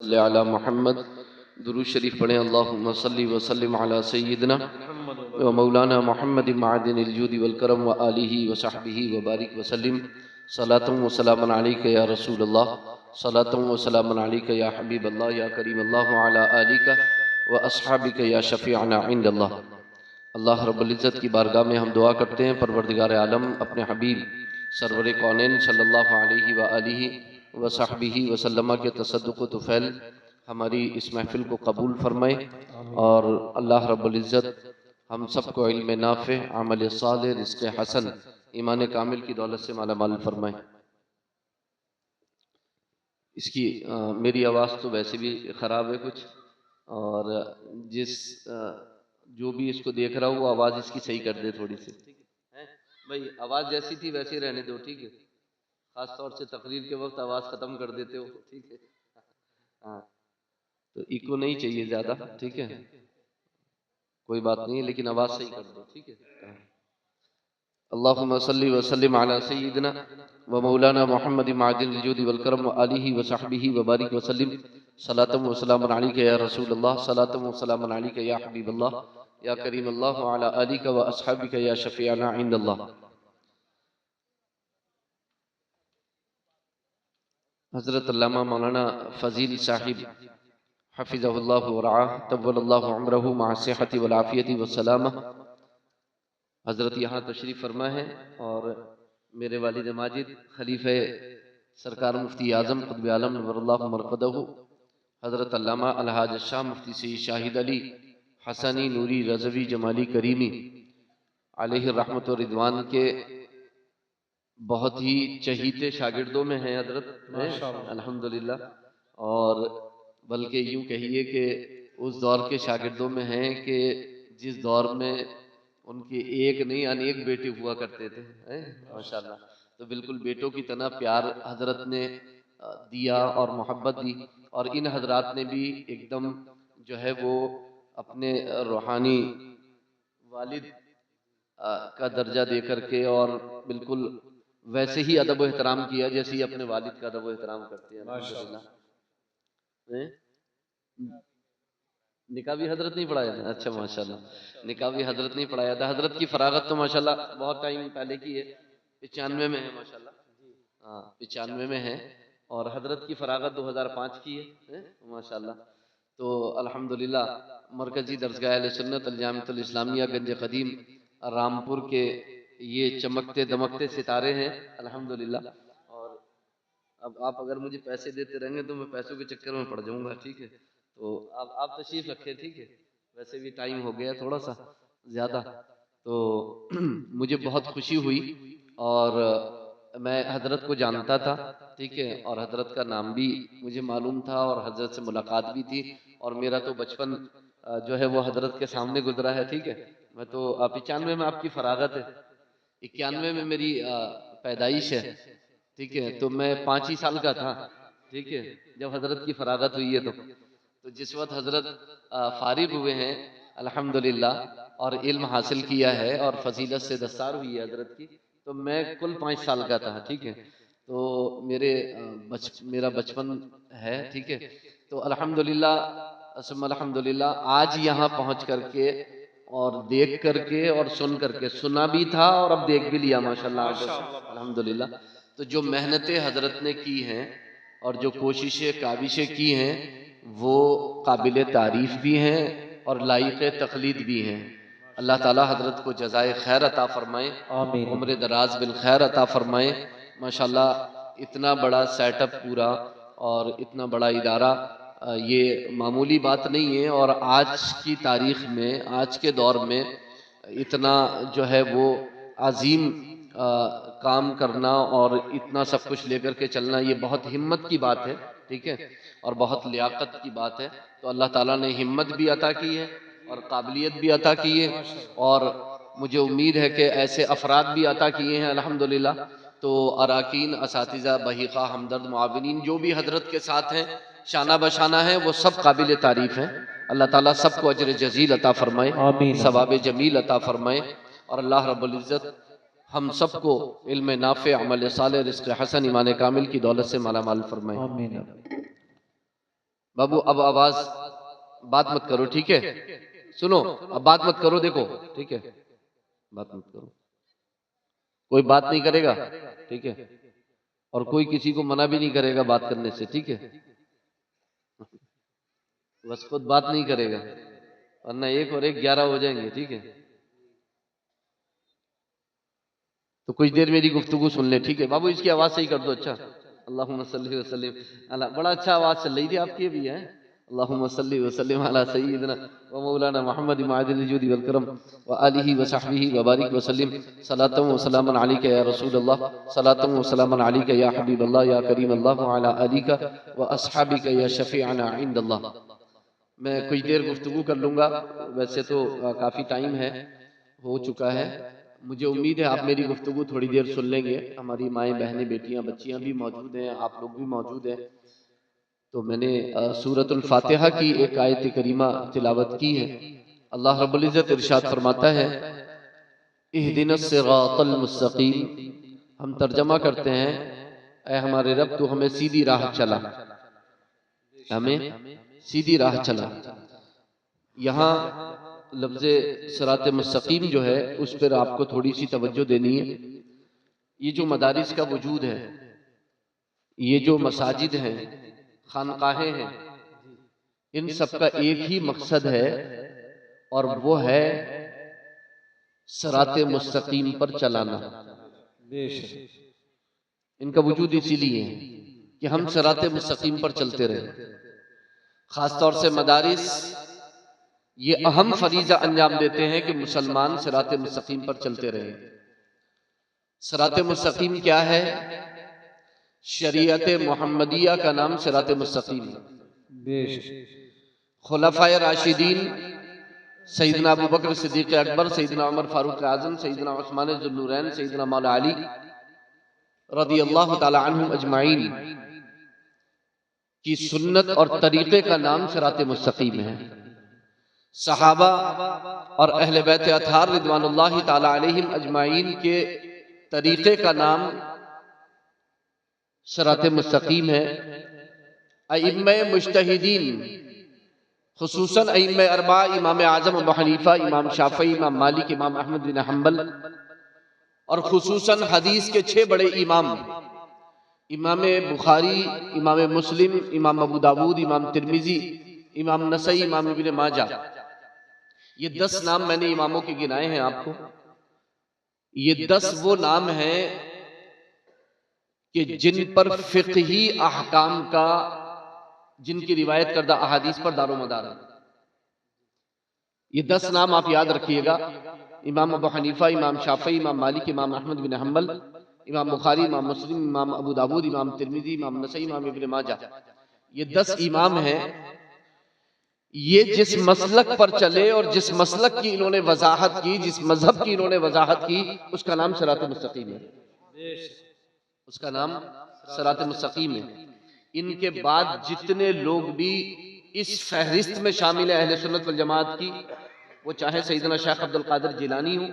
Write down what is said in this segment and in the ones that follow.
सल्ली अला मुहम्मद। दुरूद शरीफ पढ़ें। अल्लाहुम्मा सल्ली व सल्लिम अला सय्यिदिना व मौलाना मुहम्मद मादिनिल जूदि वल करम व आलिहि व सहबिहि व बारिक व सल्लिम। सलातुन व सलामुन अलैका या रसूलल्लाह, सलातुन व सलामुन अलैका या हबीबल्लाह या करीमल्लाह व अला आलिका व अस्हाबिका या शफीअना इंदल्लाह। अल्लाह रब्बुल इज़्ज़त की बारगाह में हम दुआ करते हैं, परवरदिगार आलम अपने हबीब सरवर कौनैन सल्लल्लाहु अलैहि व आलिहि व सहबिहि व सल्लम के तसद्दुक़ व तुफ़ैल हमारी इस महफ़िल को कबूल फरमाए और अल्लाह रब्बुल इज़्ज़त हम सबको इल्म नाफ़े, अमल सालिह, रिज़्क़ हसन, ईमान कामिल की दौलत से मालामाल फरमाए। इसकी मेरी आवाज़ तो वैसे भी ख़राब है कुछ, और जो भी इसको देख रहा हो वो आवाज़ इसकी सही कर दे थोड़ी सी, ठीक है भाई। आवाज़ जैसी थी वैसे ही रहने दो, ठीक है। ख़ास तौर से तकरीर के वक्त आवाज़ ख़त्म कर देते हो, ठीक है। हाँ, तो इको नहीं चाहिए ज़्यादा, ठीक है, कोई बात नहीं है, लेकिन आवाज़ सही कर दो, ठीक है। अल्लाहुम्मा सल्ली व सल्लिम अला सय्यिदिना व मौलाना मुहम्मद मादिनिल जूदि वल करम व आलिहि व सहबिहि व बारिक व सल्लिम। सलातुन व सलामुन अलैका या रसूलल्लाह, सलातुन व सलामुन अलैका या हबीबल्लाह या करीमल्लाह व अला आलिका व अस्हाबिका या शफीअना इंदल्लाह। हज़रत अल्लामा मौलाना फ़ज़ील साहिब हफ़िज़हुल्लाह व रआह तव्वलल्लाहु उम्रहु मअ सिह्हति वल आफ़ियति वस्सलामा। हज़रत यहाँ तशरीफ़ फरमा है और मेरे वालिद माजिद खलीफ़े सरकार मुफ्ती आज़म क़ुत्ब आलम नव्वरल्लाहु मरक़दहु हज़रत अल्लामा अलहाज शाह मुफ्ती सईद शाहिद अली हसनी नूरी रज़वी जमाली करीमी अलैहि रहमत व रिदवान के बहुत ही चहीते शागिर्दों में हैं हज़रत, अल्हम्दुलिल्लाह। और बल्कि यूँ कहिए कि उस दौर के शागिर्दों में हैं कि जिस दौर में उनके एक नहीं अनेक बेटे हुआ करते थे, माशाल्लाह। तो बिल्कुल बेटों की तरह प्यार हजरत ने दिया और मोहब्बत दी, और इन हजरात ने भी एकदम जो है वो अपने रूहानी वालिद का दर्जा दे करके और बिल्कुल वैसे ही अदब व एहतराम किया जैसे ही अपने वालिद का अदब व एहतराम करते हैं, अल्हम्दुलिल्लाह। निकाह भी हजरत नहीं पढ़ाया था? अच्छा माशाल्लाह, निकाह भी हजरत नहीं पढ़ाया था। हजरत की फरागत तो माशाल्लाह बहुत टाइम पहले की है, 95 में है माशाल्लाह। हाँ 95 में है, और हजरत की फरागत 2005 की है माशाल्लाह। तो अल्हम्दुलिल्लाह मरकजी दरसगाह अहले सुन्नत अल जामिअतुल इस्लामिया गंज कदीम रामपुर के ये चमकते दमकते सितारे हैं, अल्हम्दुलिल्लाह। और अब आप अगर मुझे पैसे देते रहेंगे तो मैं पैसों के चक्कर में पड़ जाऊंगा, ठीक है। तो आप तशरीफ रखें, ठीक है। वैसे भी टाइम हो गया थोड़ा सा ज़्यादा, तो मुझे बहुत खुशी हुई, और मैं हजरत को जानता था, ठीक है, और हजरत का नाम भी मुझे मालूम था, और हजरत से मुलाकात भी थी, और मेरा तो बचपन जो है वो हजरत के सामने गुजरा है, ठीक है। मैं तो 95 में आपकी फरागत है, 91 में मेरी पैदाइश है, ठीक है। तो मैं 5 ही साल का था, ठीक है, जब हजरत की फरागत हुई है। तो जिस वक्त हजरत फारिग हुए हैं अल्हम्दुलिल्लाह, और इल्म हासिल किया है और फजीलत से दस्तार हुई है हजरत की, तो मैं कुल 5 साल का था, ठीक है। तो मेरा बचपन है, ठीक है। तो अल्हम्दुलिल्लाह आज यहाँ पहुँच करके और देख करके और सुन करके, सुना भी था और अब देख भी लिया माशाल्लाह अल्हम्दुलिल्लाह। तो जो मेहनतें हजरत ने की हैं और जो कोशिशें काबिशें की हैं वो काबिल तारीफ भी हैं और लायक तकलीद भी हैं। अल्लाह ताला हजरत को जज़ाए खैर अता फरमाए, उम्र दराज बिल खैर अता फरमाए। माशाल्लाह इतना बड़ा सेटअप पूरा और इतना बड़ा इदारा, ये मामूली बात नहीं है। और आज की तारीख में, आज के दौर में इतना जो है वो अजीम काम करना और इतना सब कुछ लेकर के चलना, ये बहुत हिम्मत की बात है, ठीक है, और बहुत लियाकत की बात है। तो अल्लाह ताला ने हिम्मत भी अता की है और काबिलियत भी अता की है, और मुझे उम्मीद है कि ऐसे अफराद भी अता किए हैं अल्हम्दुलिल्लाह। तो अराकीन, असातिज़ा, बहीक़ा, हमदर्द, मुआविनीन जो भी हजरत के साथ हैं, शाना बशाना है, वो सब काबिल तारीफ़ हैं। अल्लाह ताला सबको अजर जज़ील अता फरमाए, सवाब जमील अता फरमाए, और अल्लाह रब्बुल इज़्ज़त हम सबको इल्म नाफ़े, अमल साले, रिज़्क़ हसन, ईमान कामिल की दौलत से माला माल फरमाए। बाबू अब आवाज, बात मत करो, ठीक है? सुनो, अब बात मत करो, देखो, ठीक है? बात मत करो, कोई बात नहीं करेगा, ठीक है? और कोई किसी को मना भी नहीं करेगा बात करने से, ठीक है? बस खुद बात नहीं करेगा, वरना 1 और 1 11 हो जाएंगे, ठीक है? तो कुछ देर मेरी गुफ्तगू सुन ले, ठीक है? बाबू इसकी आवाज सही कर दो। अच्छा, अल्लाहुम्मा सल्ली व सल्लिम अला, बड़ा अच्छा आवाज चल रही थी आपकी भी है। अल्लाहुम्मा सल्ली व सल्लिम अला सय्यिदिना व मौलाना मुहम्मद मादिल जुदी वल करम व आलिहि व सहबिहि व बारिक व सल्लिम सलातन व सलामन अलैका या रसूल अल्लाह, सलातन व सलामन अलैका या हबीब अल्लाह या करीम अल्लाह व अला आलिका व अस्हाबिका या शफीअना इंदल्लाह। मैं कुछ देर गुफ्तगू कर लूंगा, वैसे तो काफी टाइम है, हो चुका है। मुझे उम्मीद है आप मेरी गुफ्तगू थोड़ी देर सुन लेंगे। हमारी माएँ, बहनें, बेटियां, बच्चियां भी मौजूद हैं, आप लोग भी मौजूद हैं। तो मैंने सूरतुल फातिहा की एक आयत करीमा तिलावत की है। अल्लाह रब्बुल इज्जत इरशाद फरमाता है, इहदिनस सिरातल मुस्तकीम। हम तर्जमा करते हैं, ऐ हमारे रब तू हमें सीधी राह चला, हमें सीधी राह चला। यहाँ लफ्ज़े सिरात मुस्तकीम जो है उस पर आपको थोड़ी सी तवज्जो देनी है। ये जो मदारिस का वजूद है, ये जो मसाजिद हैं, खानकाहें हैं, इन सब का एक ही मकसद है और वो है सिरात मुस्तकीम पर चलाना। इनका वजूद इसीलिए है कि हम सिरात मुस्तकीम पर चलते रहें। खासतौर से मदारिस ये अहम फरीजा अंजाम देते हैं कि मुसलमान सिरात मुस्तकीम पर चलते रहे। सिरात मुस्तकीम क्या है? शरीयत मुहम्मदिया का नाम सिरात मुस्तकीम है। खुलफाए राशिदीन सैयदना अबू बकर सिद्दीक़ अकबर, सैयदना उमर फारूक आज़म, सैयदना उस्मान ज़ुन्नूरैन, सैयदना मौला अली रज़ियल्लाहु ताला अन्हुम अजमाइन की सुन्नत और तरीक़े का नाम सिरात मुस्तकीम है। सहाबा और अहले बैत अतहार रिदवानुल्लाहि ताला अलैहिम अजमाइन के तरीक़े का नाम सिरात मुस्तकीम है। अइम्मे मुज्तहिदीन खुसूसन अइम्मे अरबा, इमाम आज़म अबू हनीफा, इमाम शाफ़ी, इमाम मालिक, इमाम अहमद बिन हम्बल और खुसूसन हदीस के 6 बड़े इमाम, इमाम बुखारी, इमाम मुस्लिम, इमाम अबू दाऊद, इमाम तिर्मिज़ी, इमाम नसई, इमाम इब्न माजा, ये 10 नाम मैंने इमामों के गिनाए हैं आपको। ये 10 वो नाम हैं कि जिन पर फिक़ही अहकाम का, जिनकी रिवायत करदा अहादीस पर दारोमदार है। ये 10 नाम आप याद रखिएगा। इमाम अबू हनीफा, इमाम शाफ़ी, इमाम मालिक, इमाम अहमद बिन हम्बल, इमाम बुखारी, इमाम मुस्लिम, इमाम अबू दाऊद, इमाम तिर्मिज़ी, इमाम नसई, इमाम इब्न माजा, ये 10 इमाम हैं। ये जिस मसलक पर चले और जिस मसलक की इन्होंने वजाहत की, जिस मजहब की इन्होंने वजाहत की, उसका नाम सिरात मुस्तकीम है। उसका नाम सिरात मुस्तकीम है। इनके बाद जितने लोग भी इस फहरिस्त में शामिल है अहले सुन्नत वल जमात की, वो चाहे सैयदना शेख अब्दुल कादिर जिलानी हो,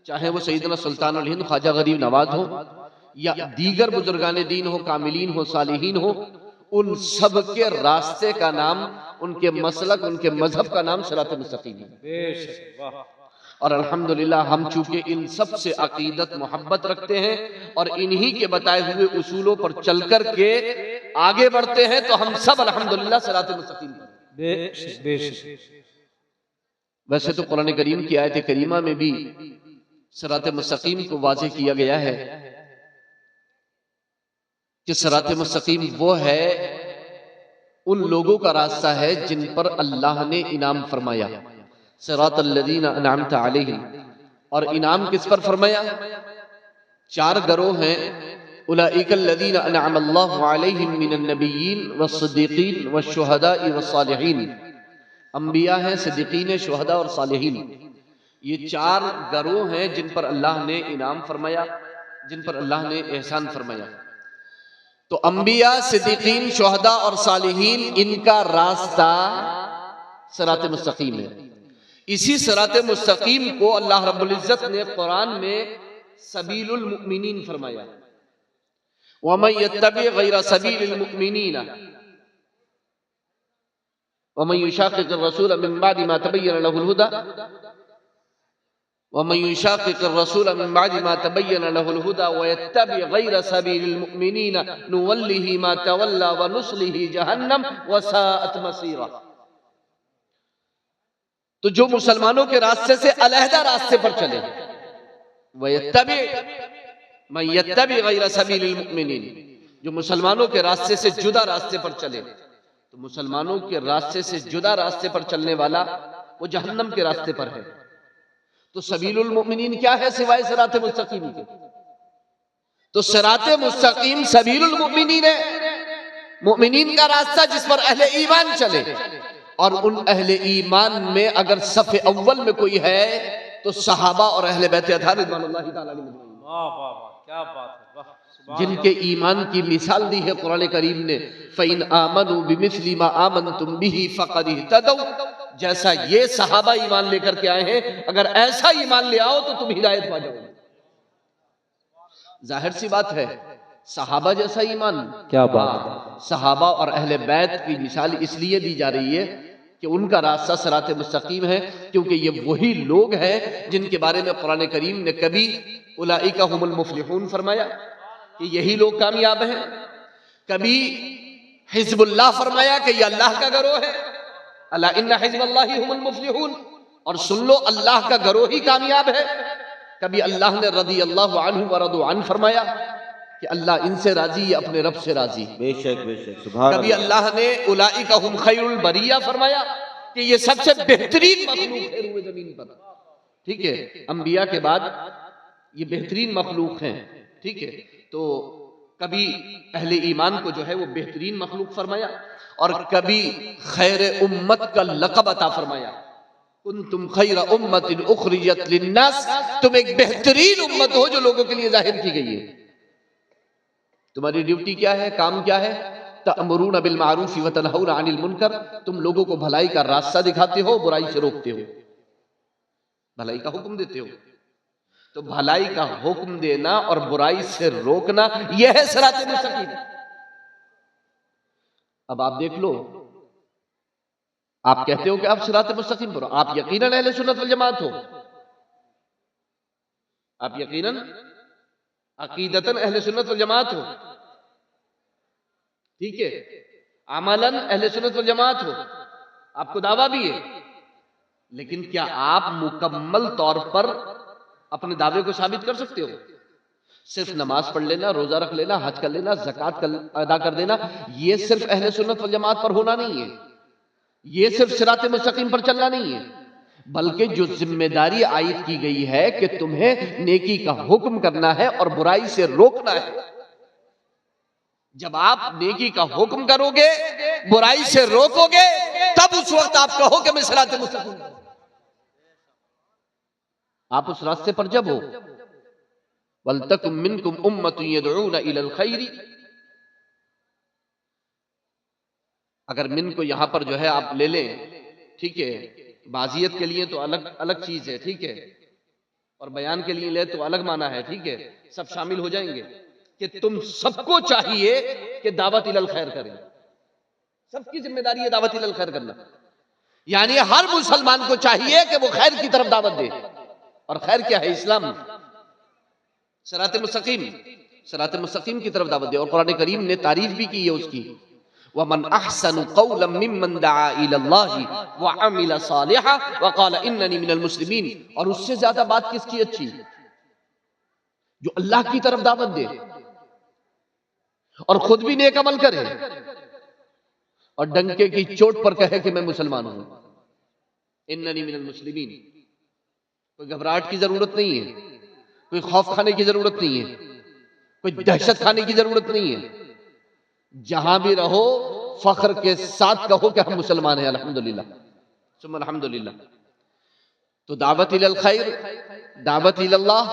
चाहे वो सैयदना सुल्तानुल हिंद ख्वाजा गरीब नवाज हो, या दीगर बुजुर्गान दीन हो, कामिलीन हो, सालिहीन हो, उन सब के रास्ते का नाम, उनके मसलक, उनके मजहब का नाम सिरात मुस्तकीम है। और अल्हम्दुलिल्लाह हम चूंकि इन सब से अकीदत मोहब्बत रखते हैं और इन्हीं के बताए हुए उसूलों पर चल कर के आगे बढ़ते हैं, तो हम सब अल्हम्दुलिल्लाह सिरात मुस्तकीम पर। वैसे तो कुरान करीम की आयत करीमा में भी सिरात मुस्तकीम को वाज़ेह किया गया है कि सिरात मुस्तकीम वो है, उन लोगों का रास्ता है जिन पर अल्लाह ने इनाम फरमाया। सिरातल लज़ीना अनअमता अलैहिम, और इनाम किस पर फरमाया? 4 गरोह हैं। उलाइकल लज़ीना अनअमल्लाहु अलैहिम मिनन नबिय्यीन वस्सिद्दीक़ीन वश्शुहदाई वस्सालिहीन। अंबिया हैं, सिद्दीकीन, शुहदा और सालिहीन। ये 4 गरोह हैं जिन पर अल्लाह ने इनाम फरमाया, जिन पर अल्लाह ने एहसान फरमाया। तो अंबिया, सिद्दीकीन, शुहदा और सालिहीन, इनका रास्ता सिरात मुस्तकीम है। इसी सिरात मुस्तकीम को अल्लाह रब्बुल इज्जत ने कुरान में सबीलुल मुमिनीन फरमाया। वमन यत्तबि गैर सबीलिल मुमिनीन, वमन युशाक़िक़िर रसूल मिन बादि मा तबय्यन लहुल हुदा वमन युशाक़िक़िर रसूल मिन बादि मा तबय्यन लहुल हुदा व यत्तबि गैर सबीलिल मुमिनीन नुवल्लिहि मा तवल्ला व नुस्लिहि जहन्नम व साअत मसीरा। तो जो मुसलमानों के रास्ते से अलहदा रास्ते पर चले, व यत्तबि गैर सबीलिल मुमिनीन, जो मुसलमानों के रास्ते से जुदा रास्ते पर चले, तो मुसलमानों के रास्ते से जुदा रास्ते पर चलने वाला वो जहन्नम के रास्ते पर है। तो सबीलुल मुमिनीन क्या है सिवाय सिराते मुस्तकीम के? तो सिराते मुस्तकीम सबीलुल मुमिनीन है, मुमिनीन का रास्ता जिस पर अहले ईमान चले। और उन अहले ईमान में अगर सफ़े अव्वल में कोई है तो सहाबा और अहले बैत अतहार रिज़वानुल्लाहि ताला अलैहिम। वाह वाह वाह, क्या बात है, वाह। जिनके ईमान की मिसाल दी है कुरान करीम ने, फ़इन आमनू बिमिस्लि मा आमनतुम बिही फ़क़द इह्तदौ। जैसा ये सहाबा ईमान लेकर के आए हैं, अगर ऐसा ईमान ले आओ तो तुम हिदायत पा जाओगे। जाहिर सी बात है, सहाबा जैसा ईमान, क्या बात। सहाबा और अहले बैत की मिसाल इसलिए दी जा रही है कि उनका रास्ता सिराते मुस्तकीम है, क्योंकि ये वही लोग हैं जिनके बारे में कुरान करीम ने कभी उलाइका हुमुल मुफ्लिहून फरमाया कि यही लोग कामयाब हैं, कभी हिज़्बुल्लाह फरमाया कि ये अल्लाह का गरोह है, अला इन्ना हिज़्बल्लाहि हुमुल मुफ्लिहून, और सुन लो अल्लाह का गरोह ही कामयाब है। कभी अल्लाह ने रज़ी अल्लाहु अन्हु व रदू अन्हु फरमाया कि अल्लाह इनसे राजी, अपने रब से राजी। बेशक बेशक, सुभान कभी अल्लाह ने उलाइका हुम खैरुल बरिया फरमाया कि ये सबसे बेहतरीन मखलूक है रूए जमीन पर। ठीक है, अंबिया के बाद ये बेहतरीन मखलूक हैं। ठीक है, तो कभी अहले ईमान को जो है वो बेहतरीन मखलूक फरमाया, और कभी खैर उम्मत का लक़ब अता फरमाया, कुंतुम खैरा उम्मतिन उखरिजत लिन्नास, तुम एक बेहतरीन उम्मत हो जो लोगों के लिए जाहिर की गई है। तुम्हारी ड्यूटी क्या है, काम क्या है? तअमुरून बिल मारूफ व तनहौना अनिल मुनकर, तुम लोगों को भलाई का रास्ता दिखाते हो, बुराई से रोकते हो, भलाई का हुक्म देते हो। तो भलाई का हुक्म देना और बुराई से रोकना, यह है सिराते मुस्तकीम। अब आप देख लो, आप कहते हो कि आप सिराते मुस्तकीम पर हो, आप यकीनन अहले सुन्नत वल जमात हो, आप यकीनन अकीदतन अहले सुन्नत वल जमात हो। ठीक है, अमलन अहले सुन्नत वल जमात हो, आपको दावा भी है, लेकिन क्या आप मुकम्मल तौर पर अपने दावे को साबित कर सकते हो? सिर्फ नमाज पढ़ लेना, रोजा रख लेना, हज कर लेना, ज़कात अदा कर देना, ये सिर्फ अहले सुन्नत वल जमात पर होना नहीं है, ये सिर्फ सिराते मुस्तकीम पर चलना नहीं है, बल्कि जो जिम्मेदारी आयद की गई है कि तुम्हें नेकी का हुक्म करना है और बुराई से रोकना है। जब आप नेकी का हुक्म करोगे, बुराई से रोकोगे, तब उस वक्त आप कहो कि मैं सिराते मुस्तकीम पर। आप उस रास्ते पर जब हो, वलतकुम मिनकुम उम्मतुन यदऊना इलल खैरी, अगर मिन को यहां पर जो है आप ले लें, ठीक है, बाजियत के लिए तो अलग अलग चीज है, ठीक है, और बयान के लिए ले तो अलग माना है, ठीक है, सब शामिल हो जाएंगे कि तुम सबको चाहिए कि दावत इलल खैर करें, सबकी जिम्मेदारी है दावत इलल खैर करना। यानी हर मुसलमान को चाहिए कि वो खैर की तरफ दावत दे, और खैर क्या है? इस्लाम, सिराते मुस्तकीम, सिराते मुस्तकीम की तरफ दावत दे। और कुरान करीम ने तारीफ भी की है उसकी, वमन अहसनु क़ौलन मिम्मन दआ इलल्लाहि व अमिल सालिहा व क़ाल इन्ननी मिनल मुस्लिमीन। और उससे ज्यादा बात किसकी अच्छी? जो अल्लाह की तरफ दावत दे और खुद भी नेक अमल करे और डंके की चोट पर कहे कि मैं मुसलमान हूं, इन्ननी मिनल मुस्लिमीन। कोई घबराहट की जरूरत नहीं है, कोई खौफ खाने की जरूरत नहीं है, कोई दहशत खाने की जरूरत नहीं है। जहां भी रहो फख्र के साथ कहो कि हम मुसलमान हैं, अल्हम्दुलिल्लाह सुम्मा अल्हम्दुलिल्लाह। तो दावत इलल खैर, दावत इलल्लाह,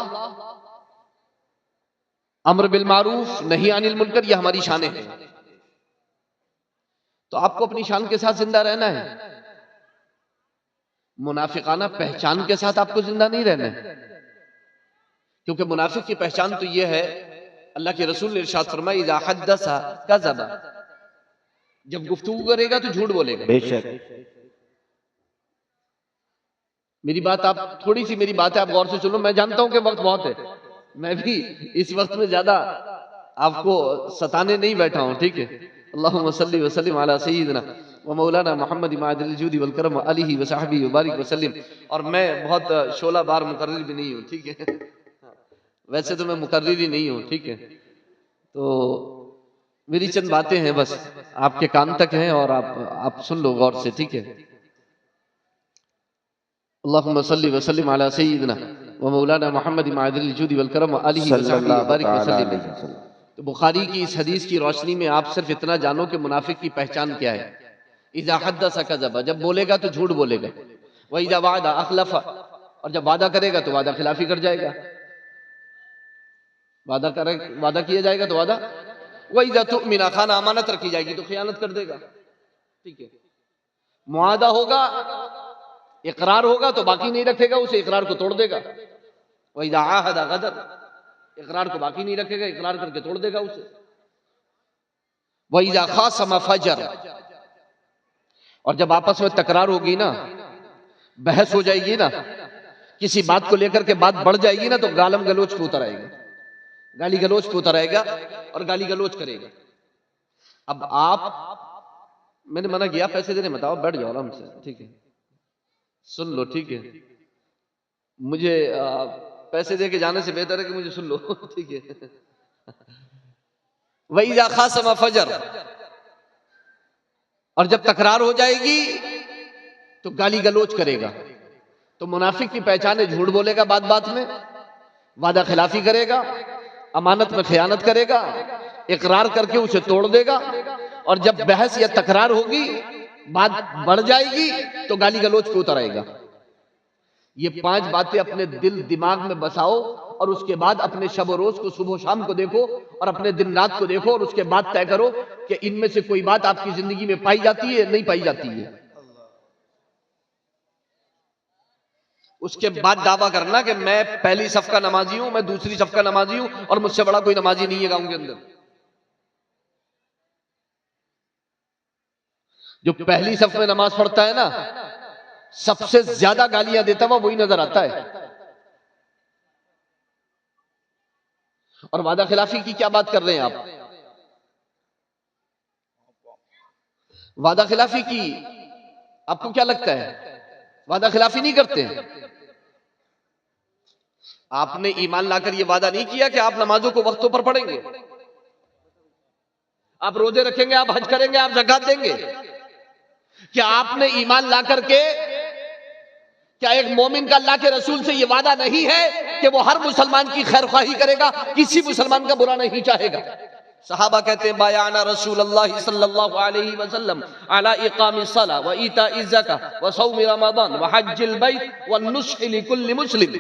अम्र बिल मारूफ, नही अनिल मुनकर, यह हमारी शानें हैं। तो आपको अपनी शान के साथ जिंदा रहना है, मुनाफिकाना पहचान के साथ आपको जिंदा नहीं रहना है, क्योंकि मुनाफिक की पहचान तो यह है, अल्लाह के रसूल ने इरशाद फरमाया, इज़ा हद्दसा कज़बा, जब गुफ्तगू करेगा तो झूठ बोलेगा। बेशक। मेरी बात आप थोड़ी सी मेरी बात है आप गौर से सुनो। मैं जानता हूं कि वक्त बहुत है, मैं भी इस वक्त में ज्यादा आपको सताने नहीं बैठा हूं, ठीक है। अल्लाहुम्मा सल्ली व सल्लिम अला सय्यिदिना व मौलाना मुहम्मद मादिल जूदी वल करम अलिही व सहबी व बारिक वसल्लम। और मैं बहुत 16 बार मुकर्रिर भी नहीं हूं, ठीक है। वैसे तो मैं मुकर्रिर ही नहीं हूं, ठीक है। तो मेरी चंद बातें हैं, बस आपके कान तक हैं और आप सुन लो गौर से, ठीक है। अल्लाहुम्मा सल्ली व सल्लिम अला सय्यिदिना व मौलाना मुहम्मद मादिल जूदी वल करम अलिही व सहबी व बारिक वसल्लम। तो बुखारी की इस हदीस की रोशनी में आप सिर्फ इतना जानो कि मुनाफिक की पहचान क्या है। इज़ा हद्दसा कज़बा, जब बोलेगा तो झूठ बोलेगा। व इज़ा वादा अखलफा, और जब वादा करेगा तो वादा खिलाफी कर जाएगा। वादा किया जाएगा तो वादा। व इज़ा तुमिना, खाना अमानत रखी जाएगी तो खियानत कर देगा, ठीक है। मुआदा होगा, इकरार होगा तो बाकी नहीं रखेगा, उसे इकरार को तोड़ देगा। व इज़ा आहदा गदर, इकरार को बाकी नहीं रखेगा, इकरार करके तोड़ देगा उसे। वही खासम फजर, और जब आपस में तकरार होगी ना, बहस हो जाएगी ना, किसी बात को लेकर के बात बढ़ जाएगी ना, तो गालम गलोच पे उतर आएगा, गाली गलोच पे उतर आएगा और गाली गलोच करेगा। अब मैंने मना किया पैसे देने, बताओ, बैठ जाओ आराम से, ठीक है, सुन लो, ठीक है। मुझे पैसे दे के जाने से बेहतर है कि मुझे सुन लो, ठीक है। वही खासम फजर, और जब तकरार हो जाएगी तो गाली गलोच करेगा। तो मुनाफिक की पहचान है, झूठ बोलेगा बात बात में, वादा खिलाफी करेगा, अमानत में खयानत करेगा, इकरार करके उसे तोड़ देगा, और जब बहस या तकरार होगी, बात बढ़ जाएगी तो गाली गलोच पे उतर आएगा। ये 5 बातें अपने दिल दिमाग में बसाओ और उसके बाद अपने शब और रोज को सुबह शाम को देखो और अपने दिन रात को देखो और उसके बाद तय करो कि इनमें से कोई बात आपकी जिंदगी में पाई जाती है, नहीं पाई जाती है। उसके बाद दावा करना कि मैं पहली सफ का नमाजी हूं, मैं दूसरी सफ का नमाजी हूं और मुझसे बड़ा कोई नमाजी नहीं है गांव के अंदर। जो पहली सफ में नमाज पढ़ता है ना, सबसे ज्यादा गालियां देता हुआ वही नजर आता है। और वादा खिलाफी की क्या बात कर रहे हैं आप? वादा खिलाफी की आपको क्या लगता है? वादा खिलाफी नहीं करते हैं। आपने ईमान लाकर यह वादा नहीं किया कि आप नमाजों को वक्तों पर पढ़ेंगे, आप रोजे रखेंगे, आप हज करेंगे, आप ज़कात देंगे। क्या आपने ईमान ला करके, क्या एक मोमिन का अल्लाह के रसूल से यह वादा नहीं है कि वो हर मुसलमान की खैर ख्वाही करेगा, किसी मुसलमान का बुरा नहीं चाहेगा? सहाबा कहते हैं बायाना रसूलुल्लाह सल्लल्लाहु अलैहि वसल्लम अला इकामिस सला व ईताइज ज़का व सौम रमज़ान व हज्जिल बैत व नुस्ख लिकुल्लि मुस्लिम।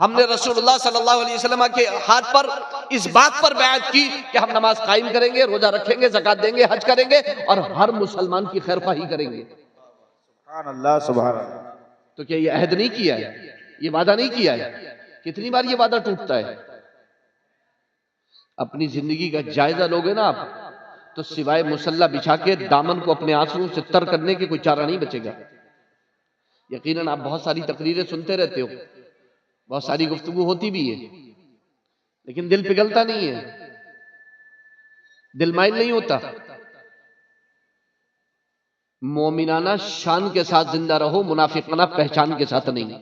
हमने रसूलुल्लाह सल्लल्लाहु अलैहि वसल्लम के हाथ पर इस बात पर बैत की कि हम नमाज कायम करेंगे, रोजा रखेंगे, ज़कात देंगे, हज करेंगे और हर मुसलमान की खैर ख्वाही करेंगे। सुभान अल्लाह, सुभान अल्लाह। तो क्या ये अहद नहीं किया है, ये वादा नहीं किया है? कितनी बार ये वादा टूटता है? अपनी जिंदगी का जायजा लोगे ना आप, तो सिवाय मुसल्ला बिछा के दामन को अपने आंसुओं से तर करने की कोई चारा नहीं बचेगा। यकीनन आप बहुत सारी तकरीरें सुनते रहते हो, बहुत सारी गुफ्तगू होती भी है, लेकिन दिल पिघलता नहीं है, दिल माइल नहीं होता। मोमिनाना शान के साथ जिंदा रहो, मुनाफिकाना पहचान के साथ नहीं।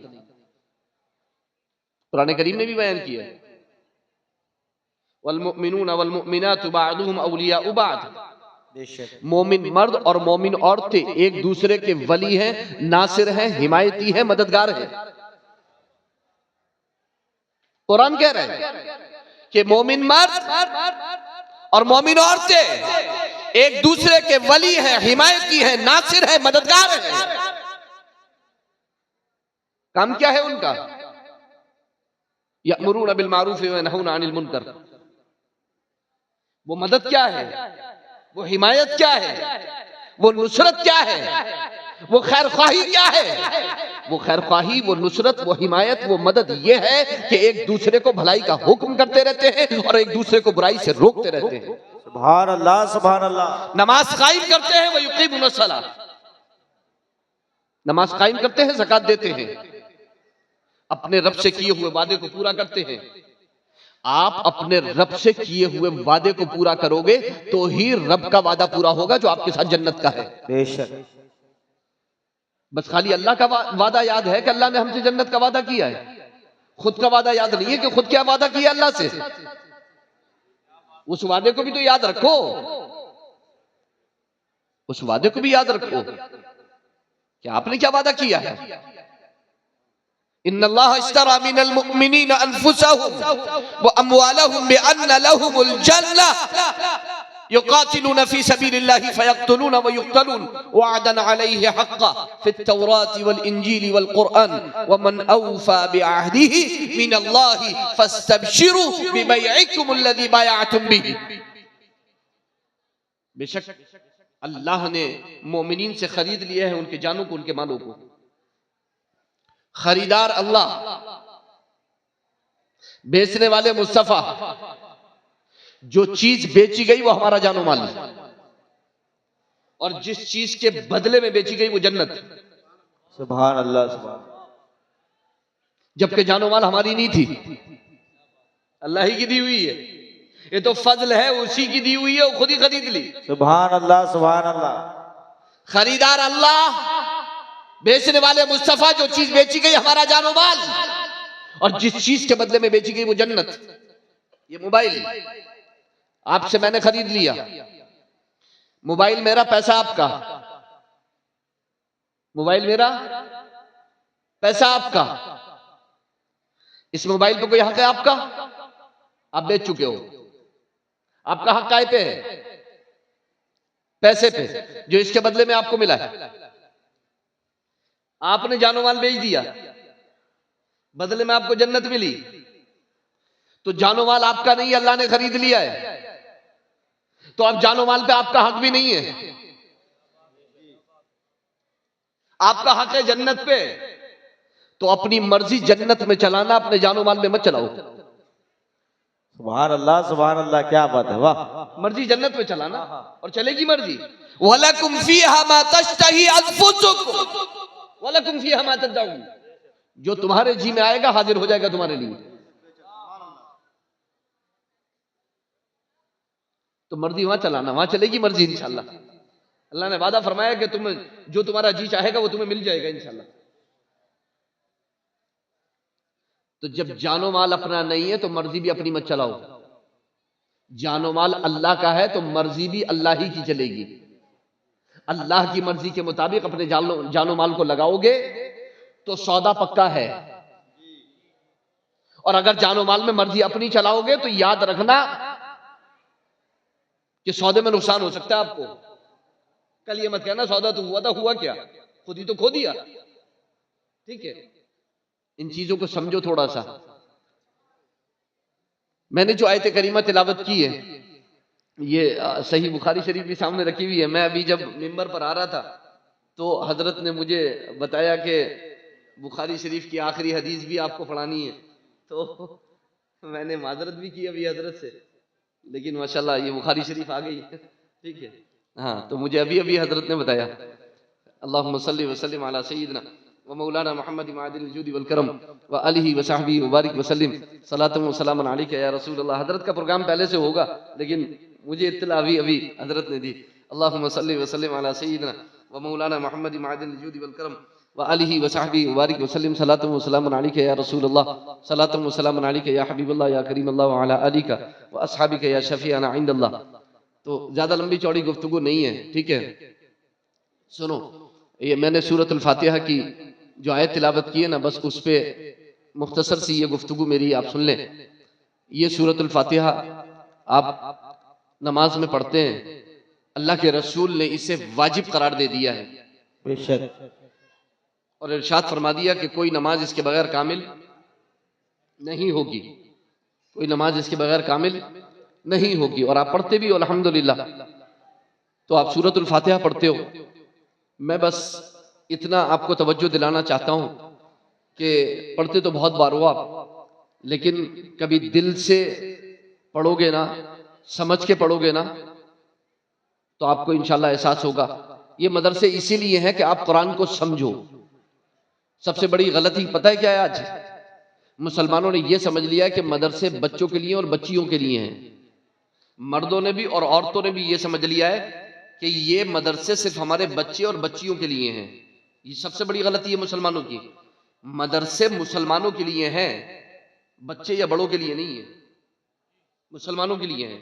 कुरान करीम ने भी बयान किया है, वल मुमिनून वल मुमिनातु बअदुहुम औलियाउ बअद। मोमिन मर्द और मोमिन औरतें एक दूसरे के वली हैं, नासिर हैं, हिमायती हैं, मददगार हैं। कुरान कह रहे हैं कि मोमिन मर्द और मोमिन औरतें एक दूसरे के वली हैं, हिमायती हैं, नासिर हैं, मददगार हैं। काम क्या है उनका? यअमुरूना बिल मारूफ व यनहूना अनिल मुनकर। वो मदद क्या है, वो हिमायत क्या है, वो नुसरत क्या है, वो खैर ख्वाही क्या है? वो खैर ख्वाही, वो नुसरत, वो हिमायत, वो मदद ये है कि एक दूसरे को भलाई का हुक्म करते रहते हैं और एक दूसरे को बुराई से रोकते रहते हैं। सुभान अल्लाह सुभान अल्लाह। नमाज कायम करते हैं, वह युकीमुन सलाह, नमाज कायम करते हैं, ज़कात देते हैं, अपने रब से किए हुए वादे को पूरा करते हैं। आप अपने रब से किए हुए वादे को पूरा करोगे तो ही रब का वादा पूरा होगा जो आपके साथ जन्नत का है। बेशक। बस खाली अल्लाह का वादा याद है कि अल्लाह ने हमसे जन्नत का वादा किया है, खुद का वादा याद नहीं है कि खुद क्या वादा किया अल्लाह से। उस वादे को भी तो याद रखो, उस वादे को भी याद रखो कि आपने क्या वादा किया है। इन्नल्लाह इश्तरा मिनल मुमिनीन अनफुसहुम व अमवालहुम बिअन्न लहुमुल जन्नह युकातिलून फी सबीलिल्लाहि फयक्तुलून व युक्तलून वअदन अलैहि हक्का फित तौराति वल इंजीली वल कुरआन व मन औफा बिअहदिही मिनल्लाहि फस्तबशिरू बिबैइकुम अल्लज़ी बायअतुम बिही। बेशक अल्लाह ने मोमिनीन से खरीद लिया है उनके जानों को, उनके मालों को। खरीदार अल्लाह, बेचने वाले मुस्तफा। जो चीज बेची गई वो हमारा जानो माल, और जिस चीज के बदले में बेची गई वो जन्नत। सुभान अल्लाह सुभान। जबकि जानो माल हमारी नहीं थी, अल्लाह ही की दी हुई है। ये तो फजल है, उसी की दी हुई है, वो खुद ही खरीद ली। सुभान अल्लाह सुभान अल्लाह। खरीदार अल्लाह, बेचने वाले मुस्तफा। जो चीज बेची गई हमारा जानो माल, और जिस चीज के बदले में बेची गई वो जन्नत। ये मोबाइल आपसे मैंने खरीद लिया, मोबाइल मेरा, पैसा आपका। मोबाइल मेरा, पैसा आपका। इस मोबाइल पे कोई हक है आपका? आप बेच चुके हो। आपका हक काय पे है? पैसे पे, जो इसके बदले में आपको मिला है। आपने जानो माल बेच दिया, बदले में आपको जन्नत मिली, तो जानो माल आपका नहीं, अल्लाह ने खरीद लिया है। तो अब जानो माल पे आपका हक भी नहीं है। आपका हक है जन्नत पे, तो अपनी मर्जी जन्नत में चलाना, अपने जानो माल में मत चलाओ। सुभान अल्लाह, क्या बात है, वाह। मर्जी जन्नत में चलाना, और चलेगी मर्जी। वलकुम फीहा मा तश्तही अनफुसुकुम वलकुम फीहा मा तदउन। जो तुम्हारे जी में आएगा हाजिर हो जाएगा तुम्हारे लिए। तो मर्जी वहां चलाना, वहां चलेगी मर्जी इंशाल्लाह। अल्लाह ने वादा फरमाया कि तुम जो तुम्हारा जी चाहेगा वो तुम्हें मिल जाएगा इंशाल्लाह। तो जब जानो माल अपना नहीं है तो मर्जी भी अपनी मत चलाओ। जानो माल अल्लाह का है तो मर्जी भी अल्लाह ही की चलेगी। अल्लाह की मर्जी के मुताबिक अपने जानो माल को लगाओगे तो सौदा पक्का है। और अगर जानो माल में मर्जी अपनी चलाओगे तो याद रखना कि सौदे में नुकसान हो सकता है आपको। कल ये मत कहना सौदा तो हुआ था, हुआ क्या, खुद ही तो खो दिया। ठीक है, इन चीजों को समझो थोड़ा सा। मैंने जो आयत करीमा तिलावत की है ये सही बुखारी शरीफ भी सामने रखी हुई है। मैं अभी जब मिंबर पर आ रहा था तो हजरत ने मुझे बताया कि बुखारी शरीफ की आखिरी हदीस भी आपको पढ़ानी है। तो मैंने माजरत भी की अभी हजरत से, लेकिन माशाल्लाह ये बुखारी शरीफ आ गई। ठीक है, हाँ, तो मुझे अभी अभी हजरत ने बताया। अल्लाहुम्मा सल्ली व सल्लिम अला सय्यिदना व मौलाना मुहम्मद मादिल जुदी वल करम व आलिहि व सहबी व बारिक व सल्लिम सलातु व सलामन अलैका या रसूल अल्लाह। हजरत का प्रोग्राम पहले से होगा लेकिन मुझे इत्तला अभी अभी हजरत ने दी। अल्लाहुम्मा सल्ली व सल्लिम अला सय्यिदना व मौलाना मुहम्मद मादिल जुदी वल करम व आलिहि व सहबी व बारिक व सल्लिम सलातु व सलामन अलैका या रसूल अल्लाह सलातु व सलामन अलैका या हबीबल्लाह या करीम अल्लाह व अला आलिका व अस्हाबिका या शफीअना इंदल्लाह। तो ज्यादा लंबी चौड़ी गुफ्तगू नहीं है, ठीक है। सुनो, ये मैंने सूरतुल फातिहा की जो आयत तिलावत की है ना, बस उस पे मुख्तसर सी ये गुफ्तगू मेरी आप सुन लें। ये सूरतुल फातिहा आप नमाज में पढ़ते हैं, अल्लाह के रसूल ने इसे वाजिब करार दे दिया है। बेशक। और इरशाद फरमा दिया कि कोई नमाज इसके बगैर कामिल नहीं होगी, कोई नमाज इसके बगैर कामिल नहीं होगी। और आप पढ़ते भी हो अल्हम्दुलिल्लाह। तो आप सूरतुल फातिहा पढ़ते हो। मैं बस इतना आपको तवज्जो दिलाना चाहता हूं कि पढ़ते तो बहुत बार हो आप, लेकिन कभी दिल से पढ़ोगे ना, समझ के पढ़ोगे ना तो आपको इंशाल्लाह एहसास होगा। ये मदरसे इसीलिए हैं कि आप कुरान को समझो। सबसे बड़ी गलती पता है क्या है? आज मुसलमानों ने यह समझ लिया कि मदरसे बच्चों के लिए और बच्चियों के लिए हैं। मर्दों ने भी और औरतों ने भी यह समझ लिया है कि ये मदरसे सिर्फ हमारे बच्चे और बच्चियों के लिए हैं। ये सबसे बड़ी गलती है मुसलमानों की। मदरसे मुसलमानों के लिए हैं, बच्चे या बड़ों के लिए नहीं है, मुसलमानों के लिए हैं।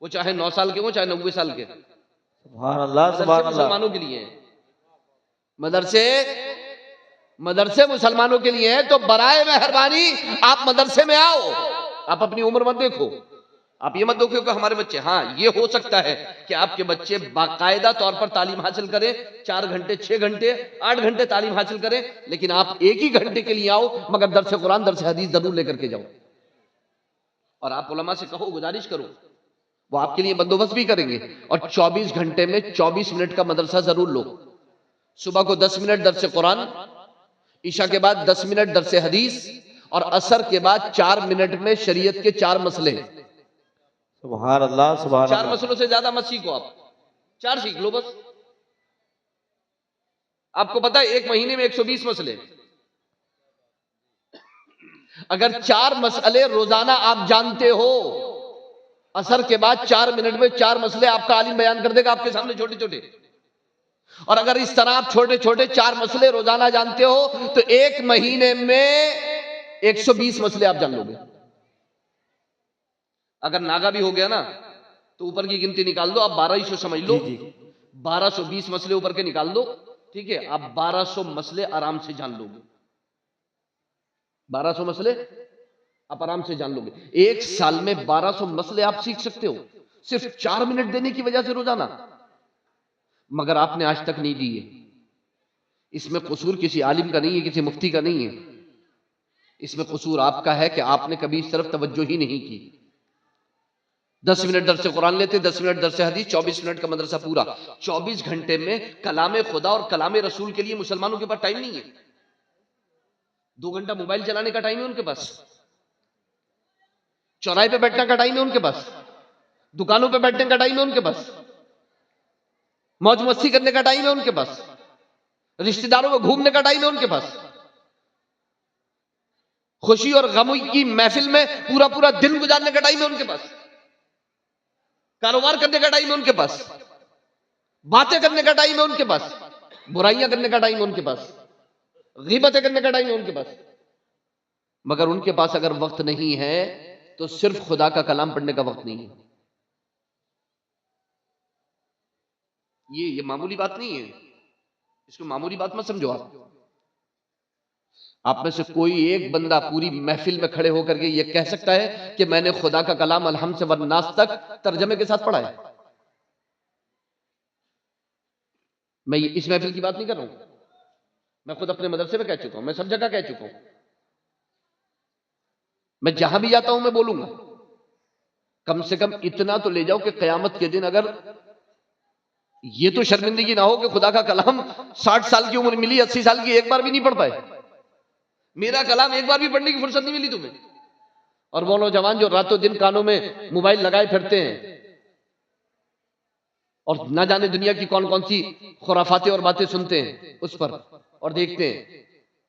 वो चाहे 9 साल के हो चाहे 90 साल के। सुभान अल्लाह, सुभान अल्लाह। मुसलमानों के लिए हैं मदरसे। मदरसे मुसलमानों के लिए हैं। तो बराए मेहरबानी आप मदरसे में आओ। आप अपनी उम्र मत देखो। आप ये मत देखो कि हमारे बच्चे, हाँ ये हो सकता है कि आपके बच्चे बाकायदा तौर पर तालीम हासिल करें, 4 घंटे 6 घंटे 8 घंटे तालीम हासिल करें, लेकिन आप एक ही घंटे के लिए आओ, मगर दर्स कुरान दर्स हदीस जरूर लेकर के जाओ। और आप उलमा से कहो, गुजारिश करो, वो आपके लिए बंदोबस्त भी करेंगे। और 24 घंटे में 24 मिनट का मदरसा जरूर लो। सुबह को 10 मिनट दर्स कुरान, ईशा के बाद 10 मिनट दर्स हदीस, और असर के बाद 4 मिनट में शरीयत के 4 मसले। सुभान अल्लाह, सुभान 4 अल्लाह। मसलों से ज्यादा मत सीखो, आप 4 सीख लो बस। आपको पता है 1 महीने में 120 मसले। अगर 4 मसले रोजाना आप जानते हो, असर के बाद 4 मिनट में 4 मसले आपका आलिम बयान कर देगा आपके सामने, छोटे छोटे। और अगर इस तरह आप छोटे छोटे 4 मसले रोजाना जानते हो तो 1 महीने में 120 मसले आप जान लोगे। अगर नागा भी हो गया ना तो ऊपर की गिनती निकाल दो, आप 1200 समझ लो। 1220 मसले ऊपर के निकाल दो, ठीक है? आप 1200 मसले आराम से जान लोगे। 1200 मसले आप आराम से जान लोगे। 1 साल में 1200 मसले आप सीख सकते हो, सिर्फ 4 मिनट देने की वजह से रोजाना। मगर आपने आज तक नहीं दिए। इसमें कसूर किसी आलिम का नहीं है, किसी मुफ्ती का नहीं है। इसमें कसूर आपका है कि आपने कभी इस तरफ तवज्जो ही नहीं की। 10 मिनट दर्स कुरान लेते, 10 मिनट दर्स हदीस, 24 मिनट का मदरसा पूरा। 24 घंटे में कलाम खुदा और कलाम रसूल के लिए मुसलमानों के पास टाइम नहीं है। 2 घंटा मोबाइल चलाने का टाइम है उनके पास, चौराहे पे बैठने का टाइम है उनके पास, दुकानों पे बैठने का टाइम है उनके पास, मौज मस्ती करने का टाइम है उनके पास, रिश्तेदारों में घूमने का टाइम है उनके पास, खुशी और गम की महफिल में पूरा पूरा दिन गुजारने का टाइम है उनके पास, कारोबार करने का टाइम है उनके पास, बातें करने का टाइम है उनके पास, बुराइयां करने का टाइम है उनके पास, गीबतें करने का टाइम है उनके पास। मगर उनके पास अगर वक्त नहीं है तो सिर्फ खुदा का कलाम पढ़ने का वक्त नहीं है। ये मामूली बात नहीं है, इसको मामूली बात मत समझो। आप में से कोई एक बंदा पूरी महफिल में खड़े होकर के ये कह सकता है कि मैंने खुदा का कलाम अलहम से वन्नास तक तर्जमे के साथ पढ़ा है? मैं इस महफिल की बात नहीं कर रहा हूं, मैं खुद अपने मदरसे में कह चुका हूं, मैं सब जगह कह चुका हूं, मैं जहां भी जाता हूं मैं बोलूंगा। कम से कम इतना तो ले जाओ कि कयामत के दिन अगर ये तो शर्मिंदगी ना हो कि खुदा का कलाम 60 साल की उम्र मिली, 80 साल की, एक बार भी नहीं पढ़ पाए। मेरा कलाम एक बार भी पढ़ने की फुर्सत नहीं मिली तुम्हें। और वो नौजवान जो रातों दिन कानों में मोबाइल लगाए फिरते हैं और ना जाने दुनिया की कौन कौन सी खुराफातें और बातें सुनते हैं उस पर और देखते हैं,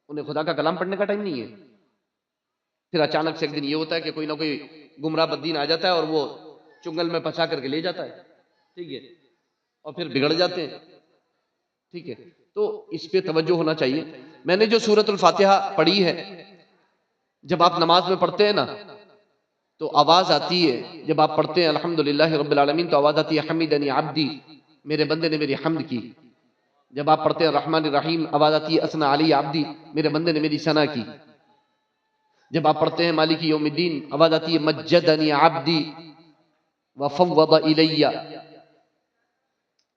उन्हें खुदा का कलाम पढ़ने का टाइम नहीं है। फिर अचानक से एक दिन ये होता है कि कोई ना कोई गुमराह बद्दीन आ जाता है और वो चुंगल में फंसा करके ले जाता है, ठीक है, और फिर बिगड़ जाते हैं, ठीक है। तो इस पे तवज्जो होना चाहिए। मैंने जो सूरतुल फातिहा पढ़ी है, जब आप नमाज में पढ़ते हैं ना तो आवाज आती है, जब आप पढ़ते हैं अल्हम्दुलिल्लाह रब्बिल आलमीन तो आवाज आती है हमीदनी अब्दी, मेरे बंदे ने मेरी हम्द की। जब आप पढ़ते हैं रहमान रहीम आवाज आती है असना अली अब्दी, मेरे बंदे ने मेरी सना की। जब आप पढ़ते हैं मालिकी यौमिद्दीन आवाज आती है मज्जदनी अब्दी व फव्वद इलैया,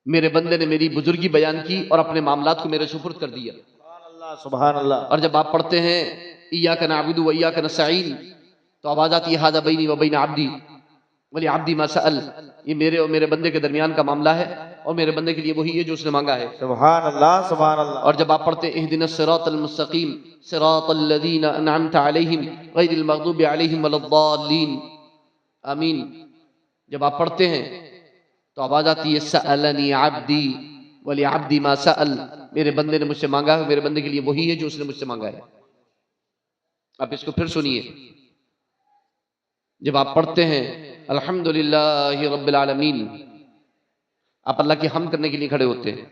मेरे बंदे ने मेरी बुजुर्गी बयान की और अपने मामलात को मेरे सुपुर्द कर दिया। सुभान अल्लाह। और जब आप पढ़ते हैं इय्याका नअबुदु व इय्याका नस्तईन तो आवाज आती है हादा बैनी व बैन अब्दी वली अब्दी मा सअल, ये मेरे और मेरे बंदे के दरमियान का मामला है और मेरे बंदे के लिए वही है जो उसने मांगा है। सुभान अल्लाह, सुभान अल्लाह। और जब आप पढ़ते हैं इहदिनस सिरातल मुस्तकीम सिरातल लज़ीना अनअमता अलैहिम गैरिल मग़दूबि अलैहिम वलद्दाल्लीन, आमीन, जब आप पढ़ते हैं तो आवाज आती है सअलनी अब्दी वली अब्दी मा सअल, मेरे बंदे ने मुझसे मांगा है, मेरे बंदे के लिए वही है जो उसने मुझसे मांगा है। आप इसको फिर सुनिए, जब आप पढ़ते हैं अल्हम्दुलिल्लाहि रब्बिल आलमीन, आप अल्लाह की हम्द करने के लिए खड़े होते हैं।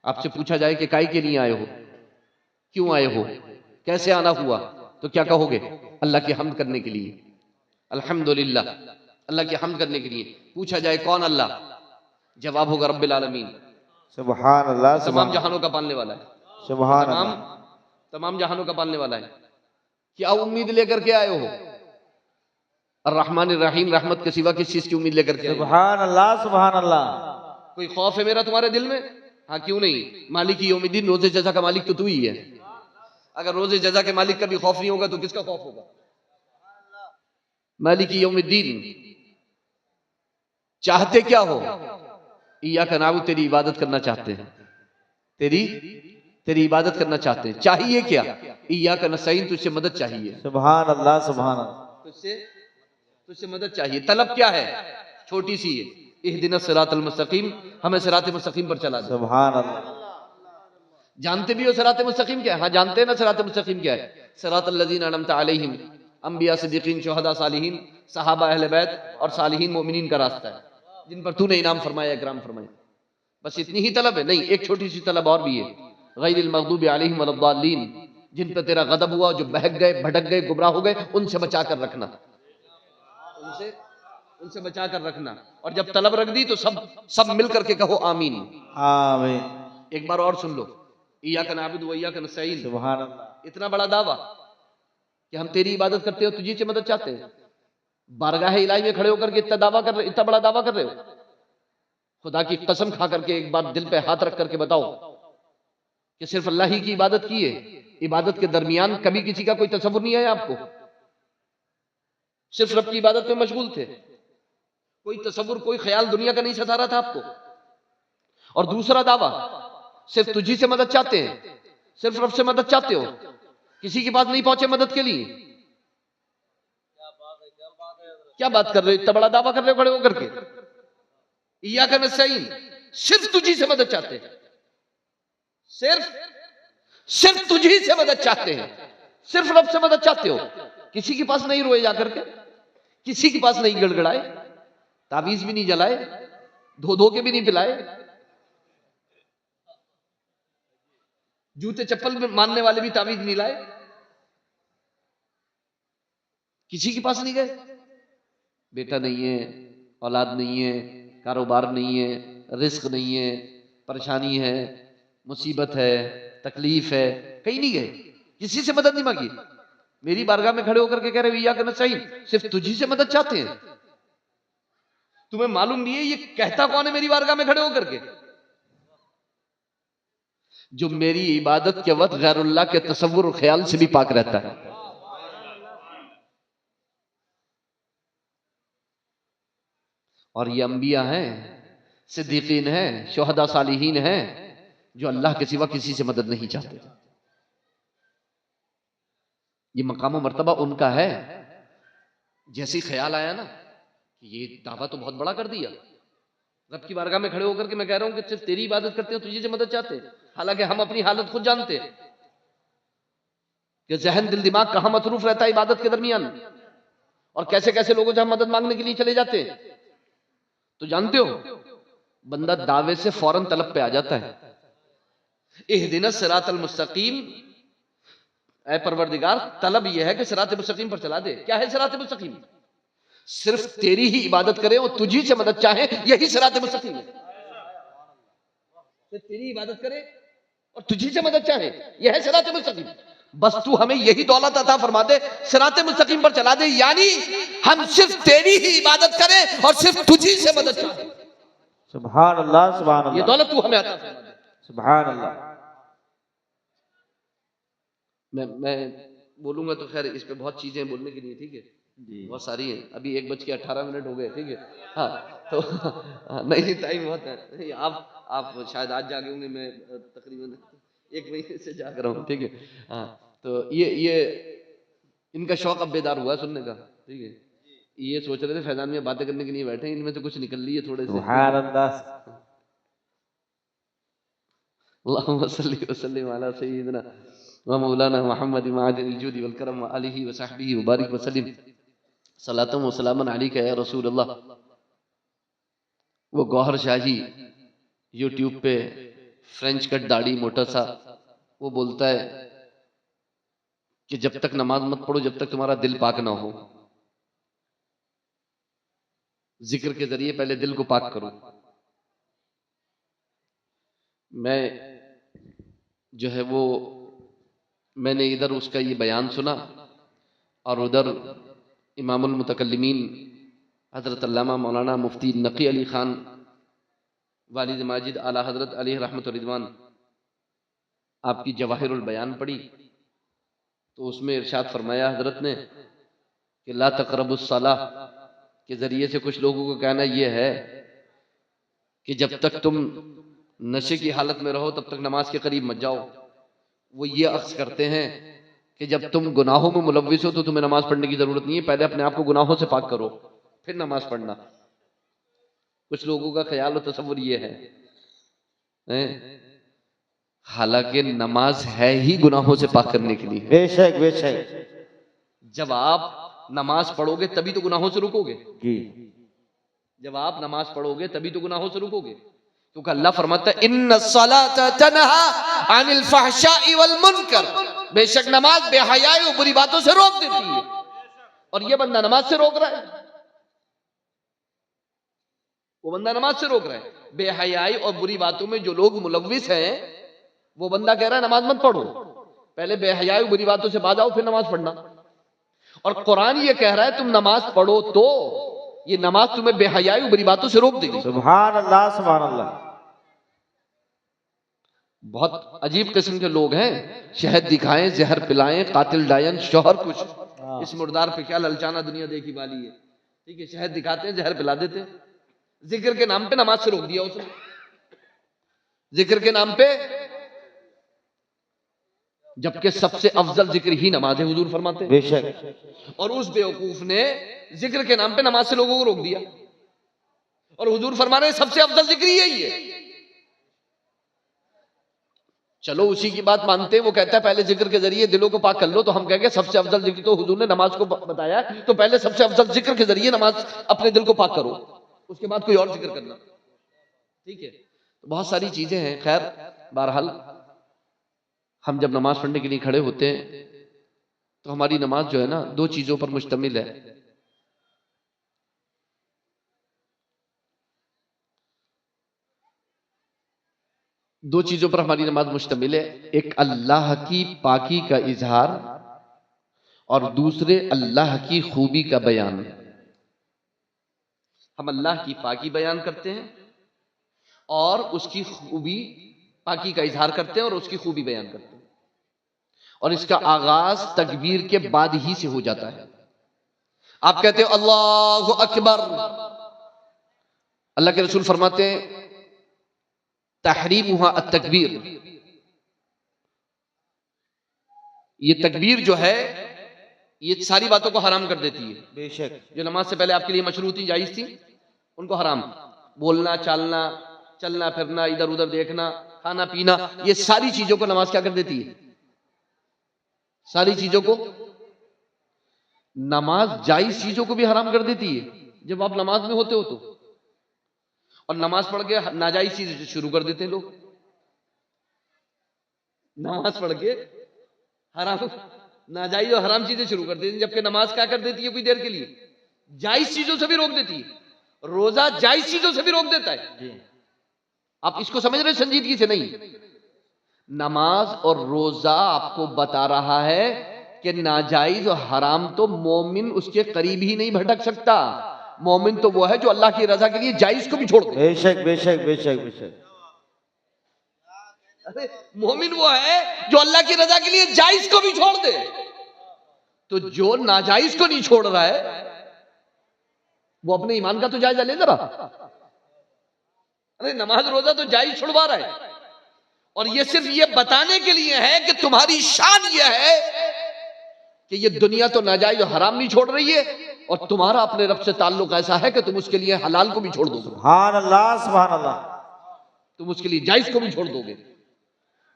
आपसे पूछा जाए कि काहे के लिए आए हो, क्यों आए हो, कैसे आना हुआ, तो क्या कहोगे? अल्लाह की हम्द करने के लिए, अल्हम्दुलिल्लाह, अल्लाह की हम्द करने के लिए। पूछा जाए कौन अल्लाह, जवाब होगा रब्बिल आलमीन, सुभान अल्लाह, तमाम जहानों का पालने वाला है, सुभान तमाम अल्लाह। तमाम जहानों का पालने वाला है। क्या उम्मीद लेकर के आए हो? अर्रहमान रहीम, रहमत के सिवा किस चीज की उम्मीद लेकर के आए हो? सुभान अल्लाह, सुभान अल्लाह। कोई खौफ है मेरा तुम्हारे दिल में? हाँ, क्यों नहीं? मालिक यौमिद्दीन, रोजे जजा का मालिक तो तू ही है। अगर रोजे जजा के मालिक का भी खौफ नहीं होगा तो किसका खौफ होगा? मालिक यौमिद्दीन। चाहते क्या हो? इय्याका नअबुदु, तेरी इबादत करना चाहते हैं, तेरी इबादत करना चाहते हैं। चाहिए क्या? इय्याका नस्तईन, तुझसे मदद चाहिए। सुभान अल्लाह, सुभान अल्लाह। तुझसे मदद चाहिए। तलब क्या है? छोटी सी है, इहदिनस सिरातल मुस्तकीम, हमें सिरात मुस्तकीम पर चला दे। सुभान अल्लाह। जानते भी हो सिरात मुस्तकीम क्या है? हाँ, जानते हैं ना सिरात मुस्तकीम क्या है? सिरातल लज़ीना अनअमता अलैहिम, अंबिया सिद्दीकीन शुहदा सालिहीन, सहाबा अहले बैत और सालिहीन मोमिनीन का रास्ता है, जिन पर तूने इनाम फरमाया, इकराम फरमाया। बस इतनी ही तलब है? नहीं, एक छोटी सी तलब और भी है, गैरिल मग़दूबि अलैहिम वलद्दाल्लीन, जिन पर तेरा गदब हुआ, जो बहक गए, भटक गए, गुमराह हो गए, उनसे बचा कर रखना, उनसे बचा कर रखना। और जब तलब रख दी तो सब मिल करके कहो आमीन, आमीन। एक बार और सुन लो, इय्याका नअबुदु व इय्याका नस्तईन। सुभान अल्लाह। इतना बड़ा दावा कि हम तेरी इबादत करते हो, तुझी से मदद चाहते हैं। बारगाह इलाही में खड़े होकर के इतना दावा कर रहे, इतना बड़ा दावा कर रहे हो। खुदा की कसम खा करके एक बार दिल पे हाथ रख करके बताओ कि सिर्फ अल्लाह ही की इबादत की है। इबादत के दरमियान कभी किसी का कोई तसव्वुर नहीं आया आपको? सिर्फ रब की इबादत में मशगूल थे, कोई तसव्वुर, कोई ख्याल दुनिया का नहीं सता रहा था आपको। और दूसरा दावा, सिर्फ तुझी से मदद चाहते हैं, सिर्फ रब से मदद चाहते हो, किसी के पास नहीं पहुंचे मदद के लिए। क्या बात कर रहे हो? इतना बड़ा दावा कर रहे हो खड़े होकर के, इय्याका नस्तईन, सिर्फ तुझी से मदद चाहते हैं, सिर्फ तुझी से मदद चाहते हैं, सिर्फ रब से मदद चाहते हो। किसी के पास नहीं रोए जाकर के, किसी के पास नहीं गड़गड़ाए, ताबीज भी नहीं जलाए, धो के भी नहीं पिलाए, जूते चप्पल में मानने वाले भी ताबीज नहीं लाए, किसी के पास नहीं गए। बेटा नहीं है, औलाद नहीं है, कारोबार नहीं है, रिस्क नहीं है, परेशानी है, मुसीबत है, तकलीफ है, कहीं नहीं गए, किसी से मदद नहीं मांगी। मेरी बारगाह में खड़े होकर के कह रहे हो इय्याका नस्तईन, सिर्फ तुझी से मदद चाहते हैं। तुम्हें मालूम नहीं है ये कहता कौन है मेरी बारगाह में खड़े होकर के? जो मेरी इबादत के वक्त गैरुल्लाह के तसव्वुर और ख्याल से भी पाक रहता है। और ये अंबिया हैं, सिद्दीकीन हैं, शुहदा सालिहीन हैं, जो अल्लाह के सिवा किसी से मदद नहीं चाहते। ये मकाम मर्तबा उनका है। जैसे ही ख्याल आया ना कि ये दावा तो बहुत बड़ा कर दिया, रब की बारगाह में खड़े होकर के मैं कह रहा हूं कि सिर्फ तेरी इबादत करते हो, तुझे से मदद चाहते हैं, हालांकि हम अपनी हालत खुद जानते हैं कि जहन दिल दिमाग कहां मसरूफ रहता है इबादत के दरमियान, और कैसे कैसे लोगों से हम मदद मांगने के लिए चले जाते हैं। तो जानते हो, बंदा दावे से फौरन तलब पे आ जाता है, इहदिनस सिरातल मुस्तकीम, ऐ परवरदिगार, तलब यह है कि सिरात मुस्तकीम पर चला दे। क्या है सिरात मुस्तकीम? सिर्फ तेरी ही इबादत करें और तुझी से मदद चाहे, यही सिरात मुस्तकीम है। सिर्फ तेरी इबादत करे और तुझी से मदद चाहे, यह है सिरात मुस्तकीम। बस तू हमें यही दौलत अता फरमा दे, सिरात मुस्तकीम पर चला दे, यानी हम सिर्फ तेरी ही इबादत करें और सिर्फ तुझी से मदद चाहे। सुभान अल्लाह, सुभान अल्लाह। ये दौलत तू हमें अता फरमा दे। सुभान अल्लाह। मैं बोलूंगा तो खैर इस पे बहुत चीजें बोलने के लिए, ठीक है जी, बहुत सारी हैं। अभी 1:18 हो गए, ठीक है। हाँ तो नहीं, टाइम बहुत है। आप शायद आज जागे होंगे, मैं तकरीबन 1 महीने से जाग रहा हूँ, ठीक है। हाँ तो ये इनका शौक अब बेदार हुआ सुनने का, ठीक है। ये सोच रहे थे फैजान में बातें करने के लिए बैठे हैं, इनमें से कुछ निकल लिए थोड़े से। सुभान अल्लाह। अल्लाहुम्मा सल्ली व सल्लिम अला सय्यिदिना व मौलाना मुहम्मद मादिल जुदी वल करम व आलिहि व सहबिहि व बारिक व सल्लिम सलातम व सलामन अलैका या रसूल अल्लाह। वो गौहर शाही यूट्यूब पे फ्रेंच कट दाढ़ी मोटा सा, वो बोलता है कि जब तक नमाज मत पढ़ो जब तक तुम्हारा दिल पाक ना हो। जिक्र के जरिए पहले दिल को पाक करो। मैं जो है वो मैंने इधर उसका ये बयान सुना और उधर इमामुल मुतकल्लिमीन हजरत अल्लामा मौलाना मुफ्ती नकी अली खान वालिद माजिद आला हजरत अलैहि रहमत व रिदवान आपकी जवाहिरुल बयान पढ़ी, तो उसमें इरशाद फरमाया हजरत ने कि ला तक़रबुस सलाह के जरिए से कुछ लोगों को कहना यह है कि जब तक तुम नशे की हालत में रहो तब तक नमाज के करीब मत जाओ। वो ये अक्स करते हैं कि जब तुम गुनाहों में मुलव्विस हो तो तुम्हें नमाज पढ़ने की जरूरत नहीं है, पहले अपने आप को गुनाहों से पाक करो फिर नमाज पढ़ना। कुछ लोगों का ख्याल और तसव्वुर ये है, हालांकि नमाज है ही गुनाहों से पाक करने के लिए। बेशक बेशक। जब आप नमाज पढ़ोगे तभी तो गुनाहों से रुकोगे जी। जब आप नमाज पढ़ोगे तभी तो गुनाहों से रुकोगे, क्योंकि अल्लाह फरमाता है इन्ना सलाता तनहा अनिल फहशाई वल मुनकर, बेशक नमाज बेहयाई और बुरी बातों से रोक देती है। और ये बंदा नमाज से रोक रहा है, वो बंदा नमाज से रोक रहा है। बेहयाई और बुरी बातों में जो लोग मुलव्विस हैं वो बंदा कह रहा है नमाज मत पढ़ो, पहले बेहयाई और बुरी बातों से बाज आओ फिर नमाज पढ़ना। और कुरान ये कह रहा है तुम नमाज पढ़ो तो ये नमाज तुम्हें बेहयाई और बुरी बातों से रोक देगी। सुभान अल्लाह सुभान अल्लाह। बहुत अजीब किस्म के लोग हैं, शहद दिखाएं जहर पिलाएं कातिल डायन शोहर कुछ, इस मुर्दार पे क्या ललचाना दुनिया देखी वाली है। ठीक है, शहद दिखाते हैं जहर पिला देते हैं, जिक्र के नाम पे नमाज से रोक दिया उसने। जिक्र के नाम पे, जबकि सबसे अफजल जिक्र ही नमाज है, हुजूर फरमाते हैं। बेशक। और उस बेवकूफ ने जिक्र के नाम पे नमाज से लोगों को रोक दिया, और हुजूर फरमा रहे हैं सबसे अफजल जिक्र यही है। चलो उसी की बात मानते हैं, वो कहता है पहले जिक्र के जरिए दिलों को पाक कर लो, तो हम कहेंगे सबसे अफजल जिक्र तो हुजूर ने नमाज को बताया, तो पहले सबसे अफजल जिक्र के जरिए नमाज अपने दिल को पाक करो, उसके बाद कोई और जिक्र करना। ठीक है, तो बहुत सारी चीजें हैं। खैर बहरहाल हम जब नमाज पढ़ने के लिए खड़े होते हैं तो हमारी नमाज जो है ना दो चीजों पर मुश्तमिल है। दो चीजों पर हमारी नमाज मुश्तमिल है, एक अल्लाह की पाकी का इजहार और दूसरे अल्लाह की खूबी का बयान। हम अल्लाह की पाकी बयान करते हैं और उसकी खूबी, पाकी का इजहार करते हैं और उसकी खूबी बयान करते हैं, और इसका आगाज तकबीर के बाद ही से हो जाता है। आप कहते हो अल्लाहु अकबर, अल्लाह के रसूल फरमाते हैं तहरीमुहा अत-तकबीर, ये तकबीर जो है ये सारी बातों को हराम कर देती है। बेशक। जो नमाज से पहले आपके लिए मशरूत थी, जायज थी, उनको हराम। बोलना चालना, चलना फिरना, इधर उधर देखना, खाना पीना, ये सारी चीजों को नमाज क्या कर देती है? सारी चीजों को नमाज जायज चीजों को भी हराम कर देती है जब आप नमाज में होते हो तो। और नमाज पढ़ के नाजायज चीज शुरू कर देते हैं लोग, नमाज पढ़ के हराम, नाजायज और हराम चीजें शुरू कर देते हैं, जबकि नमाज क्या कर देती है कोई देर के लिए? जायज चीजों से भी रोक देती है। रोजा जायज चीजों से भी रोक देता है। आप इसको समझ रहे संजीदगी से? नहीं, नमाज और रोजा आपको बता रहा है कि नाजायज और हराम तो मोमिन उसके करीब ही नहीं भटक सकता। मोमिन तो वो है जो अल्लाह की रजा के लिए जायज को भी छोड़ दे। बेशक बेशक बेशक बेशक। अरे मोमिन वो है जो अल्लाह की रजा के लिए जायज को भी छोड़ दे। तो जो नाजायज को नहीं छोड़ रहा है वो अपने ईमान का तो जायजा ले जरा। अरे नमाज रोजा तो जायज छुड़वा रहा है, और ये सिर्फ ये बताने के लिए है कि तुम्हारी शान ये है कि ये दुनिया तो नाजायज और हराम नहीं छोड़ रही है, और तुम्हारा अपने रब से ताल्लुक ऐसा है कि तुम उसके लिए हलाल को भी छोड़ दोगे, सुभान अल्लाह, सुभान अल्लाह। तुम उसके लिए जायज को भी छोड़ दोगे,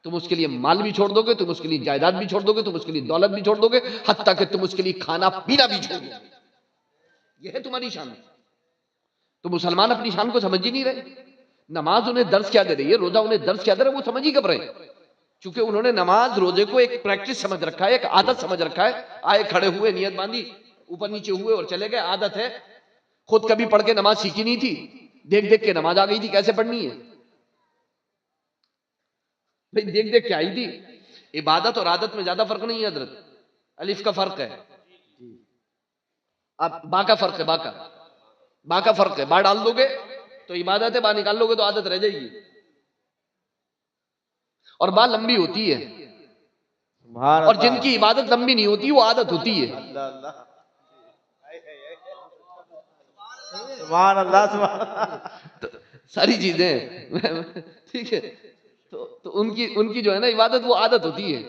तुम उसके लिए माल भी छोड़ दोगे, तुम उसके लिए जायदाद भी छोड़ दोगे, तुम उसके लिए दौलत भी छोड़ दोगे, हत्ता कि तुम उसके लिए खाना पीना भी छोड़ दोगे। यह है तुम्हारी शान। तो मुसलमान अपनी शान को समझ ही नहीं रहे। नमाज उन्हें दर्ज क्या दे रही है, रोजा उन्हें दर्ज क्या दे रहा है, वो समझ ही कब रहे, क्योंकि उन्होंने नमाज रोजे को एक प्रैक्टिस समझ रखा है, एक आदत समझ रखा है। आए, खड़े हुए, नियत बांधी, ऊपर नीचे हुए और चले गए, आदत है। खुद कभी पढ़ के नमाज सीखी नहीं थी, देख देख के नमाज आ गई थी, कैसे पढ़नी है भाई, देख देख के आई थी। इबादत और आदत में ज्यादा फर्क नहीं है हजरत, अलिफ का फर्क है, अब बा का फर्क है, बा का फर्क है। बा डाल दोगे तो इबादत है, बा निकाल लोगे तो आदत रह जाएगी। और बा लंबी होती है, सुभान और अल्लाह। जिनकी इबादत लंबी नहीं होती वो आदत होती है। सुभान अल्लाह, सुभान अल्लाह। तो सारी चीजें ठीक है। तो उनकी उनकी जो है ना इबादत, वो आदत होती है।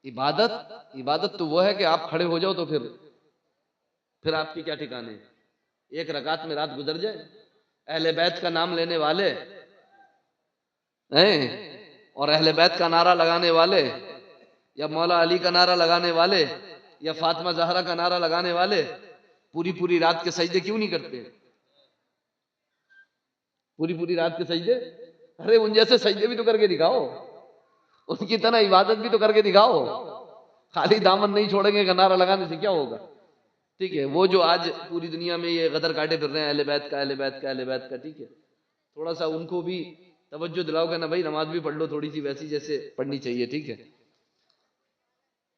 इबादत तो वो है कि आप खड़े हो जाओ तो फिर आपकी क्या ठिकाने, एक रकात में रात गुजर जाए। अहले बैत का नाम लेने वाले हैं और अहले बैत का नारा लगाने वाले, या मौला अली का नारा लगाने वाले, या फातिमा जहरा का नारा लगाने वाले पूरी पूरी रात के सजदे क्यों नहीं करते? पूरी पूरी रात के सजदे, अरे उन जैसे सजदे भी तो करके दिखाओ, उनकी तरह इबादत भी तो करके दिखाओ। खाली दामन नहीं छोड़ेंगे का नारा लगाने से क्या होगा? ठीक है, वो जो आज पूरी दुनिया में ये गदर काटे फिर रहे हैं अहले बैत का, अहले बैत का, अहले बैत का, ठीक है, थोड़ा सा उनको भी तवज्जो दिलाओगे ना भाई, नमाज भी पढ़ लो थोड़ी सी वैसी जैसे पढ़नी चाहिए, ठीक है।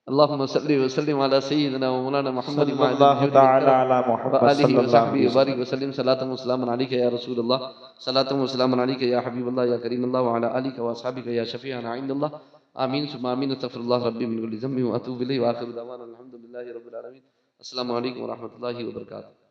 अल्लाहुम्मा सल्ली व सल्लिम अला सय्यिदिना व मौलाना मुहम्मद सल्लल्लाहु तआला अला मुहम्मद सल्लल्लाहु अलैहि वसल्लम व सल्लिम सलातन व सलामन अलैका या रसूलल्लाह, सलातन व सलामन अलैका या हबीबल्लाह या करीमल्लाह व अला आलिका व असहाबिका या शफीअना इंदल्लाह। आमीन सुम्मा आमीन। अस्तगफिरुल्लाह रब्बी मिन कुल्ली ज़म्बिन व अतूबु इलैहि व आखिरु दअवाना अल्हम्दुलिल्लाहि रब्बिल आलमीन। अस्सलामु अलैकुम व रहमतुल्लाहि व बरकातुहू।